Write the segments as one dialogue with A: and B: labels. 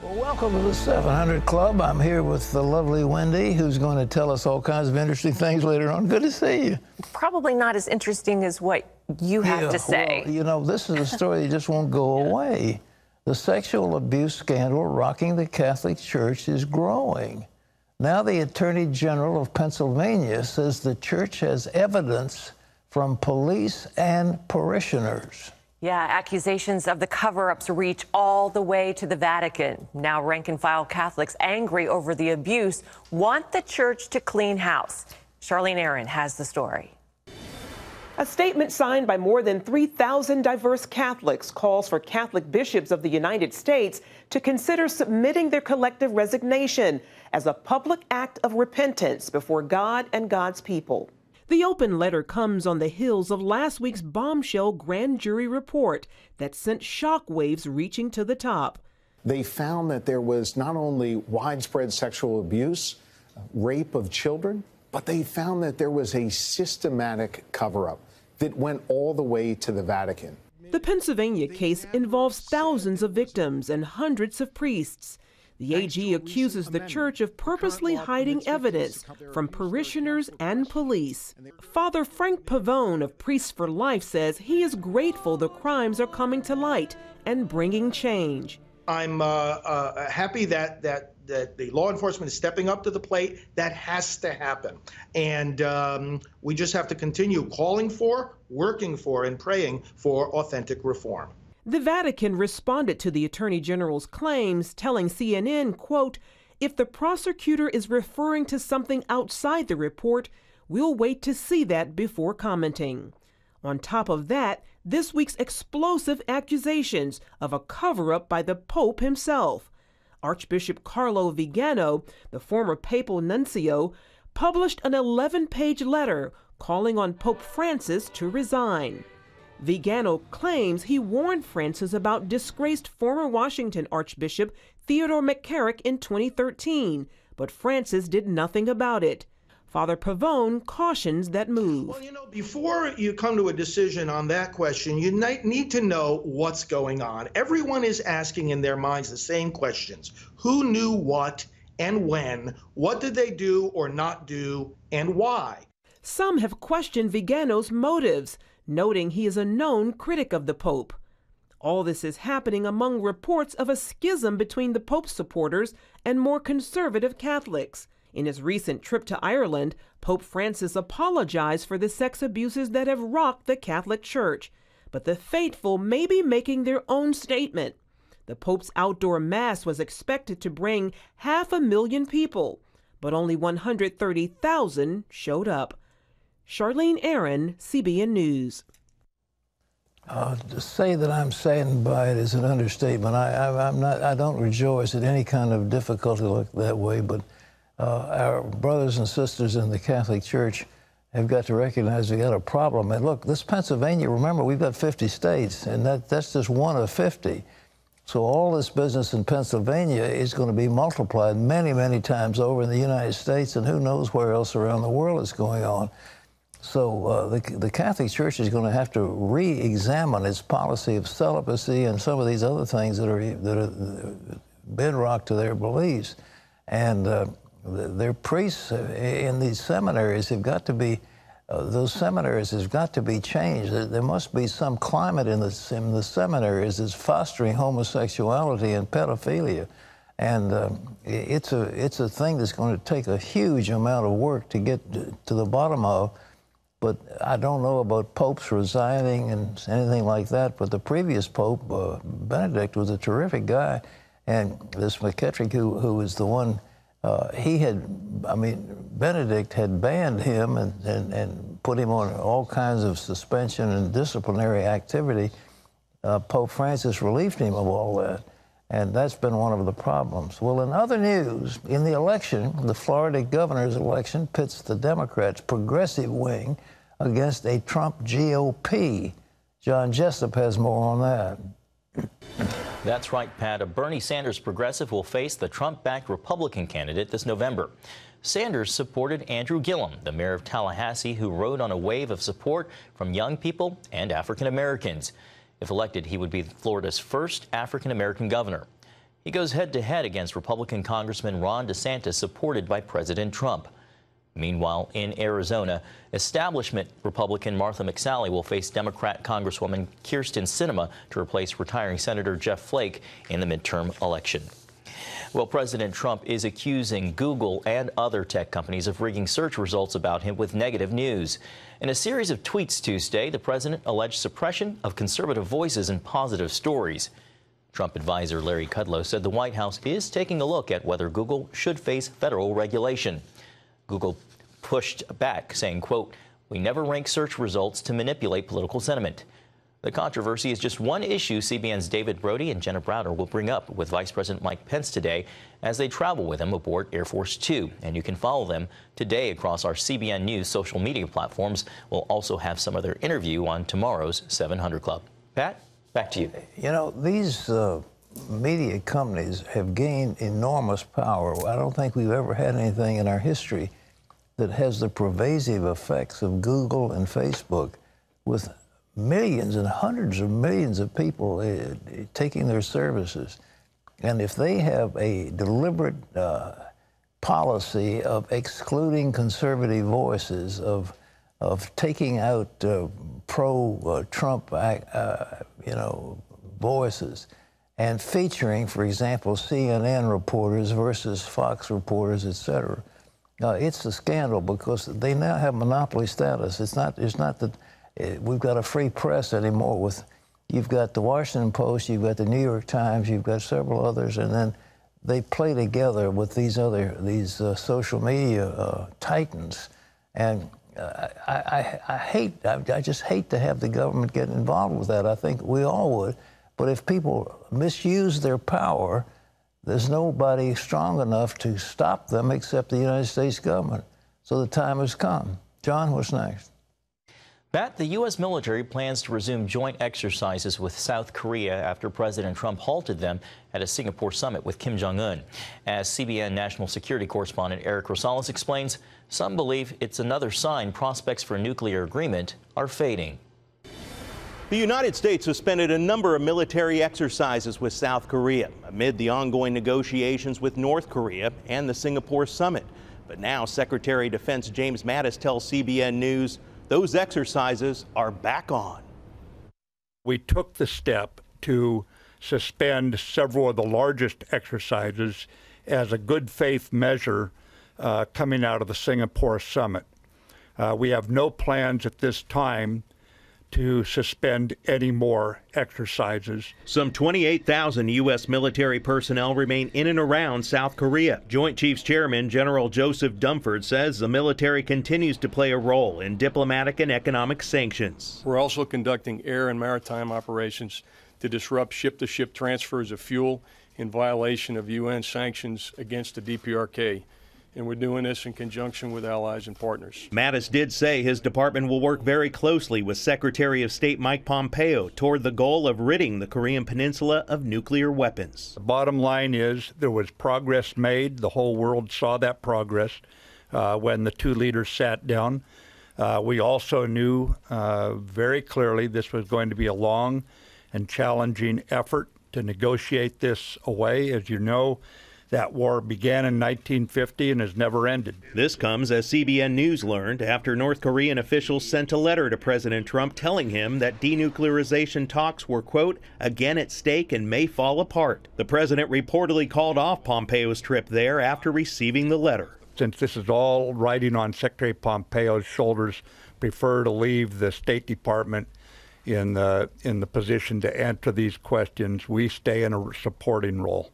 A: Well, welcome to the 700 Club. I'm here with the lovely Wendy, who's going to tell us all kinds of interesting things later on. Good to see you.
B: Probably not as interesting as what you have to say.
A: Well, you know, this is a story that just won't go away. The sexual abuse scandal rocking the Catholic Church is growing. Now the Attorney General of Pennsylvania says the church has evidence from police and parishioners.
B: Yeah, accusations of the cover-ups reach all the way to the Vatican. Now rank-and-file Catholics angry over the abuse want the church to clean house. Charlene Aaron has the story.
C: A statement signed by more than 3,000 diverse Catholics calls for Catholic bishops of the United States to consider submitting their collective resignation as a public act of repentance before God and God's people.
D: The open letter comes on the heels of last week's bombshell grand jury report that sent shockwaves reaching to the top.
E: They found that there was not only widespread sexual abuse, rape of children, but they found that there was a systematic cover-up that went all the way to the Vatican.
D: The Pennsylvania case involves thousands of victims and hundreds of priests. The AG accuses the church of purposely hiding evidence from parishioners and police. Father Frank Pavone of Priests for Life says he is grateful the crimes are coming to light and bringing change.
F: I'm happy that the law enforcement is stepping up to the plate. That has to happen. And we just have to continue calling for, working for, and praying for authentic reform.
D: The Vatican responded to the Attorney General's claims, telling CNN, quote, "If the prosecutor is referring to something outside the report, we'll wait to see that before commenting." On top of that, this week's explosive accusations of a cover-up by the Pope himself. Archbishop Carlo Vigano, the former papal nuncio, published an 11-page letter calling on Pope Francis to resign. Vigano claims he warned Francis about disgraced former Washington Archbishop Theodore McCarrick in 2013, but Francis did nothing about it. Father Pavone cautions that move.
F: Well, you know, before you come to a decision on that question, you need to know what's going on. Everyone is asking in their minds the same questions. Who knew what and when? What did they do or not do, and why?
D: Some have questioned Vigano's motives, noting he is a known critic of the Pope. All this is happening among reports of a schism between the Pope's supporters and more conservative Catholics. In his recent trip to Ireland, Pope Francis apologized for the sex abuses that have rocked the Catholic Church. But the faithful may be making their own statement. The Pope's outdoor mass was expected to bring 500,000 people, but only 130,000 showed up. Charlene Aaron, CBN News.
A: To say that I'm saddened by it is an understatement. I don't rejoice at any kind of difficulty like that way, but our brothers and sisters in the Catholic Church have got to recognize we got a problem. And look, this Pennsylvania, remember, we've got 50 states, and that's just one of 50. So all this business in Pennsylvania is going to be multiplied many, many times over in the United States, and who knows where else around the world it's going on. So the Catholic Church is going to have to re-examine its policy of celibacy and some of these other things that are bedrock to their beliefs. And their priests in these seminaries have got to be, those seminaries have got to be changed. There must be some climate in the seminaries that's fostering homosexuality and pedophilia. And it's a thing that's going to take a huge amount of work to get to the bottom of. But I don't know about popes resigning and anything like that. But the previous pope, Benedict, was a terrific guy. And this McKettrick, who was the one, Benedict had banned him and put him on all kinds of suspension and disciplinary activity. Pope Francis relieved him of all that. And that's been one of the problems. Well, in other news, in the election, the Florida governor's election pits the Democrats' progressive wing against a Trump GOP. John Jessup has more on that.
G: That's right, Pat. A Bernie Sanders progressive will face the Trump-backed Republican candidate this November. Sanders supported Andrew Gillum, the mayor of Tallahassee, who rode on a wave of support from young people and African Americans. If elected, he would be Florida's first African American governor. He goes head-to-head against Republican Congressman Ron DeSantis, supported by President Trump. Meanwhile, in Arizona, establishment Republican Martha McSally will face Democrat Congresswoman Kyrsten Sinema to replace retiring Senator Jeff Flake in the midterm election. Well, President Trump is accusing Google and other tech companies of rigging search results about him with negative news. In a series of tweets Tuesday, the president alleged suppression of conservative voices and positive stories. Trump advisor Larry Kudlow said the White House is taking a look at whether Google should face federal regulation. Google pushed back, saying, quote, "We never rank search results to manipulate political sentiment." The controversy is just one issue CBN's David Brody and Jenna Browder will bring up with Vice President Mike Pence today as they travel with him aboard Air Force Two. And you can follow them today across our CBN News social media platforms. We'll also have some of their interview on tomorrow's 700 Club. Pat, back to you.
A: You know, these media companies have gained enormous power. I don't think we've ever had anything in our history that has the pervasive effects of Google and Facebook, with millions and hundreds of millions of people taking their services. And if they have a deliberate policy of excluding conservative voices, of taking out pro-Trump voices, and featuring, for example, CNN reporters versus Fox reporters, etc., it's a scandal because they now have monopoly status. It's not that we've got a free press anymore. You've got the Washington Post, you've got the New York Times, you've got several others, and then they play together with these social media titans. And I just hate to have the government get involved with that. I think we all would. But if people misuse their power, there's nobody strong enough to stop them except the United States government. So the time has come. John, what's next?
G: Pat, the U.S. military plans to resume joint exercises with South Korea after President Trump halted them at a Singapore summit with Kim Jong-un. As CBN national security correspondent Eric Rosales explains, some believe it's another sign prospects for a nuclear agreement are fading.
H: The United States suspended a number of military exercises with South Korea amid the ongoing negotiations with North Korea and the Singapore summit. But now Secretary of Defense James Mattis tells CBN News those exercises are back on.
I: We took the step to suspend several of the largest exercises as a good faith measure coming out of the Singapore summit. We have no plans at this time to suspend any more exercises.
H: Some 28,000 U.S. military personnel remain in and around South Korea. Joint Chiefs Chairman General Joseph Dunford says the military continues to play a role in diplomatic and economic sanctions.
J: We're also conducting air and maritime operations to disrupt ship-to-ship transfers of fuel in violation of UN sanctions against the DPRK. And we're doing this in conjunction with allies and partners.
H: Mattis did say his department will work very closely with Secretary of State Mike Pompeo toward the goal of ridding the Korean Peninsula of nuclear weapons.
I: The bottom line is there was progress made. The whole world saw that progress when the two leaders sat down. We also knew very clearly this was going to be a long and challenging effort to negotiate this away. As you know, that war began in 1950 and has never ended.
H: This comes as CBN News learned after North Korean officials sent a letter to President Trump telling him that denuclearization talks were, quote, again at stake and may fall apart. The president reportedly called off Pompeo's trip there after receiving the letter.
I: Since this is all riding on Secretary Pompeo's shoulders, prefer to leave the State Department in the position to answer these questions. We stay in a supporting role.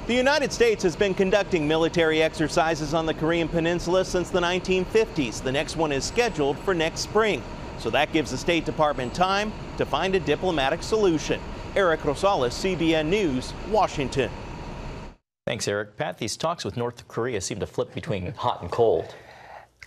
H: The United States has been conducting military exercises on the Korean Peninsula since the 1950s. The next one is scheduled for next spring. So that gives the State Department time to find a diplomatic solution. Eric Rosales, CBN News, Washington.
G: Thanks, Eric. Pat, these talks with North Korea seem to flip between hot and cold.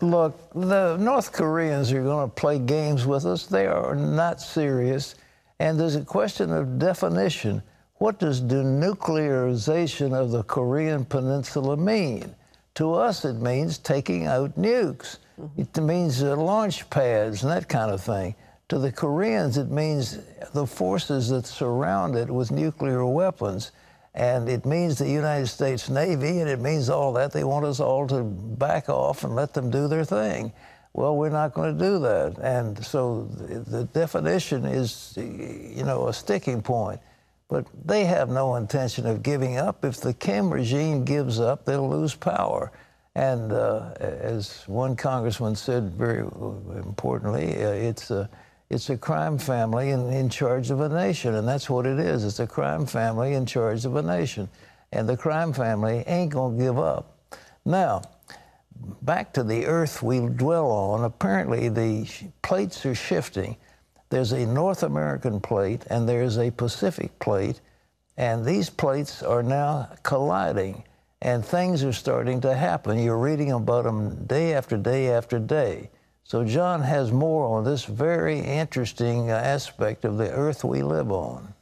A: Look, the North Koreans are going to play games with us. They are not serious. And there's a question of definition. What does denuclearization of the Korean Peninsula mean? To us, it means taking out nukes. It means launch pads and that kind of thing. To the Koreans, it means the forces that surround it with nuclear weapons. And it means the United States Navy, and it means all that. They want us all to back off and let them do their thing. Well, we're not going to do that. And so the definition is, you know, a sticking point. But they have no intention of giving up. If the Kim regime gives up, they'll lose power. And as one congressman said very importantly, it's a crime family in charge of a nation, and that's what it is. It's a crime family in charge of a nation, and the crime family ain't gonna give up. Now, back to the earth we dwell on. Apparently, the plates are shifting. There's a North American plate, and there's a Pacific plate, and these plates are now colliding, and things are starting to happen. You're reading about them day after day after day. So John has more on this very interesting aspect of the earth we live on.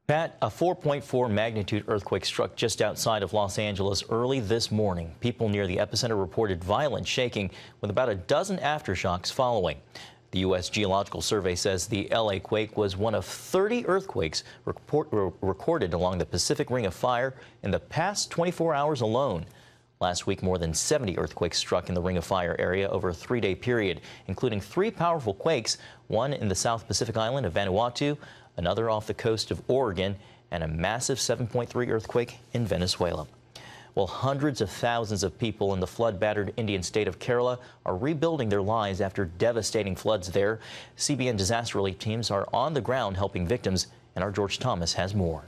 G: Pat, a 4.4 magnitude earthquake struck just outside of Los Angeles early this morning. People near the epicenter reported violent shaking with about a dozen aftershocks following. The U.S. Geological Survey says the L.A. quake was one of 30 earthquakes recorded along the Pacific Ring of Fire in the past 24 hours alone. Last week, more than 70 earthquakes struck in the Ring of Fire area over a 3-day period, including 3 powerful quakes, one in the South Pacific island of Vanuatu, another off the coast of Oregon, and a massive 7.3 earthquake in Venezuela. Well, hundreds of thousands of people in the flood-battered Indian state of Kerala are rebuilding their lives after devastating floods there. CBN disaster relief teams are on the ground helping victims, and our George Thomas has more.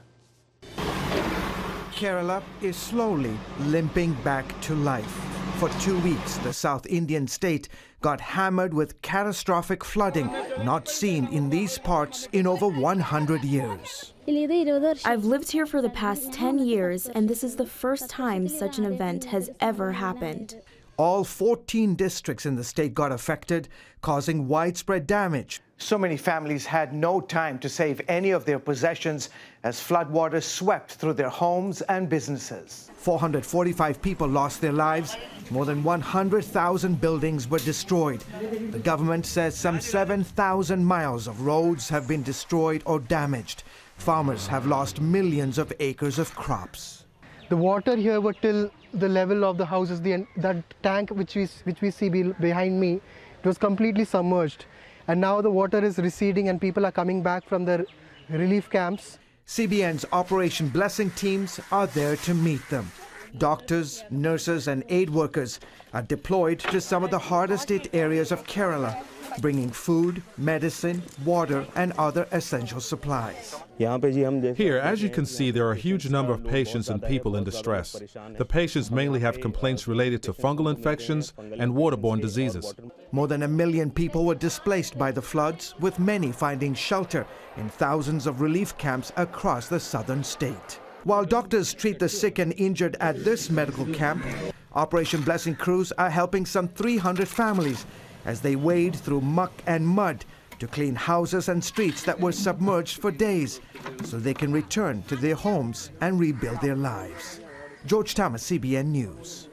K: Kerala is slowly limping back to life. For 2 weeks, the South Indian state got hammered with catastrophic flooding, not seen in these parts in over 100 years.
L: I've lived here for the past 10 years, and this is the first time such an event has ever happened.
K: All 14 districts in the state got affected, causing widespread damage. So many families had no time to save any of their possessions as floodwaters swept through their homes and businesses. 445 people lost their lives. More than 100,000 buildings were destroyed. The government says some 7,000 miles of roads have been destroyed or damaged. Farmers have lost millions of acres of crops.
M: The water here was till the level of the houses. That tank which we see behind me, it was completely submerged. And now the water is receding and people are coming back from their relief camps.
K: CBN's Operation Blessing teams are there to meet them. Doctors, nurses and aid workers are deployed to some of the hardest hit areas of Kerala, bringing food, medicine, water and other essential supplies.
N: Here, as you can see, there are a huge number of patients and people in distress. The patients mainly have complaints related to fungal infections and waterborne diseases.
K: More than 1 million people were displaced by the floods, with many finding shelter in thousands of relief camps across the southern state. While doctors treat the sick and injured at this medical camp, Operation Blessing crews are helping some 300 families as they wade through muck and mud to clean houses and streets that were submerged for days so they can return to their homes and rebuild their lives. George Thomas, CBN News.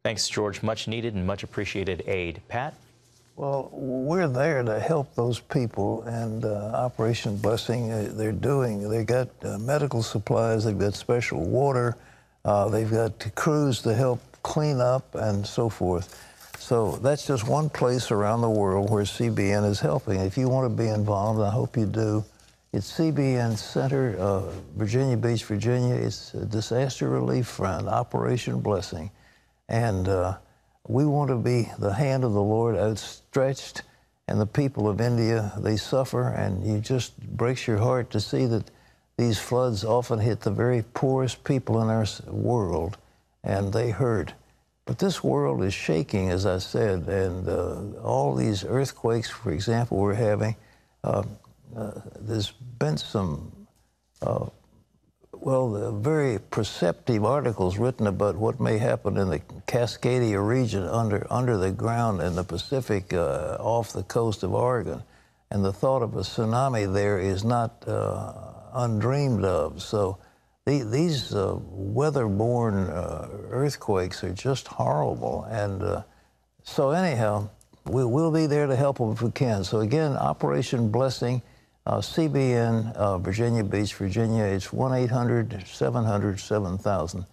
G: Thanks, George. Much needed and much appreciated aid. Pat?
A: Well, we're there to help those people, and Operation Blessing, they got medical supplies, they've got special water, they've got crews to help clean up and so forth. So that's just one place around the world where CBN is helping. If you want to be involved, I hope you do. It's CBN Center, Virginia Beach, Virginia. It's a Disaster Relief Fund, Operation Blessing. And we want to be the hand of the Lord outstretched. And the people of India, they suffer, and it just breaks your heart to see that these floods often hit the very poorest people in our world, and they hurt. But this world is shaking, as I said, and all these earthquakes, for example, we're having, there's been some, very perceptive articles written about what may happen in the Cascadia region under the ground in the Pacific off the coast of Oregon. And the thought of a tsunami there is not undreamed of. So these weather-borne earthquakes are just horrible. And so anyhow, we'll be there to help them if we can. So again, Operation Blessing, CBN, Virginia Beach, Virginia, it's 1-800-700-7000.